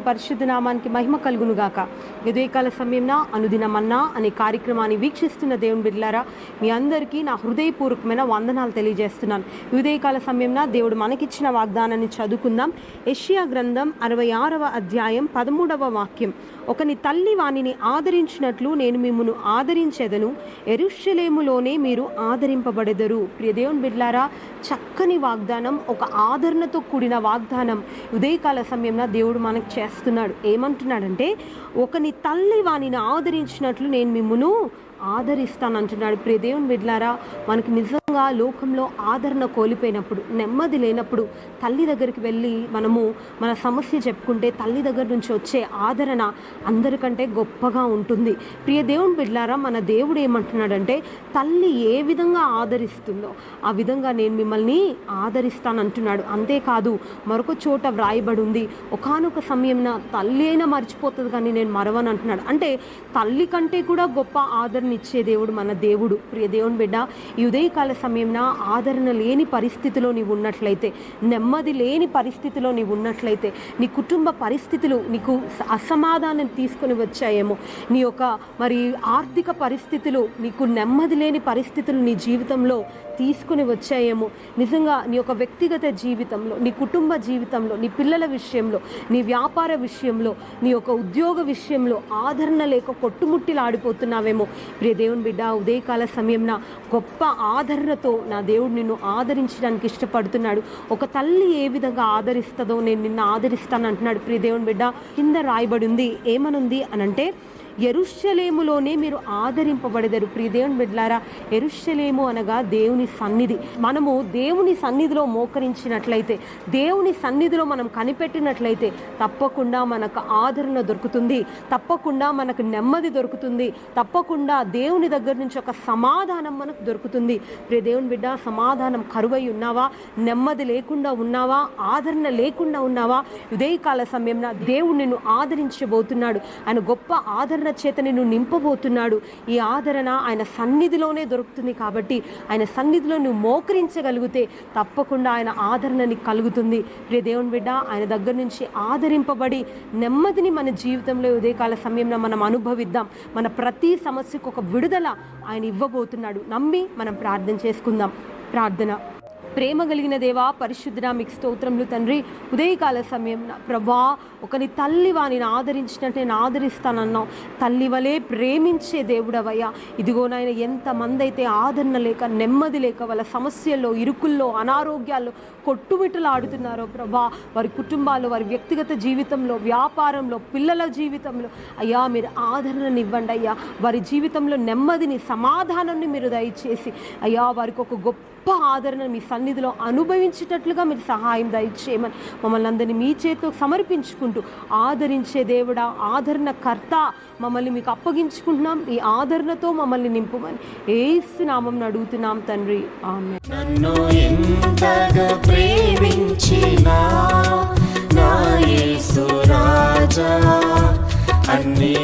దేవుని పరిశుద్ధ నామానికి మహిమ కలుగును గాక. ఉదయకాల సమయంలో అనుదిన మన్నా అనే కార్యక్రమాన్ని వీక్షిస్తున్న దేవుని బిడ్డలారా, మీ అందరికీ నా హృదయపూర్వకమైన వందనాలు తెలియజేస్తున్నాను. ఉదయకాల సమయంలో దేవుడు మనకిచ్చిన వాగ్దానాన్ని చదువుకుందాం. యెషయా గ్రంథం 66వ అధ్యాయం 13వ వాక్యం. ఒకని తల్లి వానిని ఆదరించినట్లు నేను మిమ్మును ఆదరించెదను, యెరూషలేములోనే మీరు ఆదరింపబడెదరు. ప్రియ దేవుని బిడ్డలారా, చక్కని వాగ్దానం, ఒక ఆదరణతో కూడిన వాగ్దానం ఉదయకాల సమయంలో దేవుడు మనకు చేస్తున్నాడు. ఏమంటున్నాడంటే, ఒకని తల్లి వానిని ఆదరించినట్లు నేను మిమ్మును ఆదరిస్తానంటున్నాడు. ప్రియ దేవుని బిడ్డలారా, మనకు నిజంగా లోకంలో ఆదరణ కోల్పోయినప్పుడు, నెమ్మది లేనప్పుడు తల్లి దగ్గరికి వెళ్ళి మనము మన సమస్య చెప్పుకుంటే తల్లి దగ్గర నుంచి వచ్చే ఆదరణ అందరికంటే గొప్పగా ఉంటుంది. ప్రియ దేవుని బిడ్డలారా, మన దేవుడు ఏమంటున్నాడంటే, తల్లి ఏ విధంగా ఆదరిస్తుందో ఆ విధంగా నేను మిమ్మల్ని ఆదరిస్తానంటున్నాడు. అంతేకాదు, మరొక చోట వ్రాయబడి ఉంది, ఒకానొక సమయంన తల్లి అయినా మర్చిపోతుంది కానీ నేను మరవను అంటున్నాడు. అంటే తల్లి కంటే కూడా గొప్ప ఆదరణ ఇచ్చే దేవుడు మన దేవుడు. ప్రియ దేవుని బిడ్డ, ఈ ఉదయకాల సమయంన ఆదరణ లేని పరిస్థితిలో నీవు ఉన్నట్లయితే, నెమ్మది లేని పరిస్థితిలో నీవు ఉన్నట్లయితే, నీ కుటుంబ పరిస్థితులు నీకు అసమాధానం తీసుకొని వచ్చాయేమో, నీ యొక్క ఆర్థిక పరిస్థితులు నీకు నెమ్మది లేని పరిస్థితులు నీ జీవితంలో తీసుకుని వచ్చాయేమో, నిజంగా నీ యొక్క వ్యక్తిగత జీవితంలో, నీ కుటుంబ జీవితంలో, నీ పిల్లల విషయంలో, నీ వ్యాపార విషయంలో, నీ యొక్క ఉద్యోగ విషయంలో ఆదరణ లేక కొట్టుముట్టిలాడిపోతున్నావేమో. ప్రియ దేవుని బిడ్డ, ఉదయకాల సమయంన గొప్ప ఆదరణతో నా దేవుడు నిన్ను ఆదరించడానికి ఇష్టపడుతున్నాడు. ఒక తల్లి ఏ విధంగా ఆదరిస్తుందో నేను నిన్ను ఆదరిస్తాను అంటున్నాడు. ప్రియ దేవుని బిడ్డ, కింద రాయబడి ఉంది, ఏమనుంది అనంటే, యెరూషలేములోనే మీరు ఆదరింపబడెదరు. ప్రియ దేవుని బిడ్డలారా, యెరూషలేము అనగా దేవుని సన్నిధి. మనము దేవుని సన్నిధిలో మోకరించినట్లయితే, దేవుని సన్నిధిలో మనం కనిపెట్టినట్లయితే తప్పకుండా మనకు ఆదరణ దొరుకుతుంది, తప్పకుండా మనకు నెమ్మది దొరుకుతుంది, తప్పకుండా దేవుని దగ్గర నుంచి ఒక సమాధానం మనకు దొరుకుతుంది. ప్రియ దేవుని బిడ్డ, సమాధానం కరువై ఉన్నావా, నెమ్మది లేకుండా ఉన్నావా, ఆదరణ లేకుండా ఉన్నావా, ఉదయకాల సమయంలో దేవుడు నిన్ను ఆదరించబోతున్నాడు. ఆయన గొప్ప ఆదరణ చేత నిన్ను నింపబోతున్నాడు. ఈ ఆదరణ ఆయన సన్నిధిలోనే దొరుకుతుంది. కాబట్టి ఆయన సన్నిధిలో నువ్వు మోకరించగలిగితే తప్పకుండా ఆయన ఆదరణ నీకు కలుగుతుంది. ప్రియ దేవుని బిడ్డ, ఆయన దగ్గర నుంచి ఆదరింపబడి నెమ్మదిని మన జీవితంలో ఉదయకాల సమయంలో మనం అనుభవిద్దాం. మన ప్రతి సమస్యకు ఒక విడుదల ఆయన ఇవ్వబోతున్నాడు. నమ్మి మనం ప్రార్థన చేసుకుందాం. ప్రార్థన. ప్రేమ కలిగిన దేవా, పరిశుద్ధుడా, మీకు స్తోత్రములు తండ్రి. ఉదయకాల సమయం ప్రభా, ఒకని తల్లి వానిని ఆదరించినట్టు నేను ఆదరిస్తానన్నావు. తల్లి వలె ప్రేమించే దేవుడవయ్యా. ఇదిగో నాయన, ఎంతమంది అయితే ఆదరణ లేక, నెమ్మది లేక, వాళ్ళ సమస్యల్లో, ఇరుకుల్లో, అనారోగ్యాల్లో కొట్టుమిట్టలాడుతున్నారో ప్రభా, వారి కుటుంబాల్లో, వారి వ్యక్తిగత జీవితంలో, వ్యాపారంలో, పిల్లల జీవితంలో అయ్యా మీరు ఆదరణని ఇవ్వండి అయ్యా. వారి జీవితంలో నెమ్మదిని, సమాధానాన్ని మీరు దయచేసి అయ్యా, వారికి ఒక గొప్ప ఆదరణ మీ సన్నిధిలో అనుభవించేటట్లుగా మీరు సహాయం దయచేయమని మమ్మల్ని అందరినీ మీ చేతిలో సమర్పించుకుంటూ, ఆదరించే దేవుడా, ఆదరణ కర్త, మమ్మల్ని మీకు అప్పగించుకుంటున్నాం. ఈ ఆదరణతో మమ్మల్ని నింపుమని యేసు నామమున అడుగుతున్నాం తండ్రి, ఆమేన్. నన్ను ఎంతగా ప్రేమించినా నా యేసు రాజా, అన్ని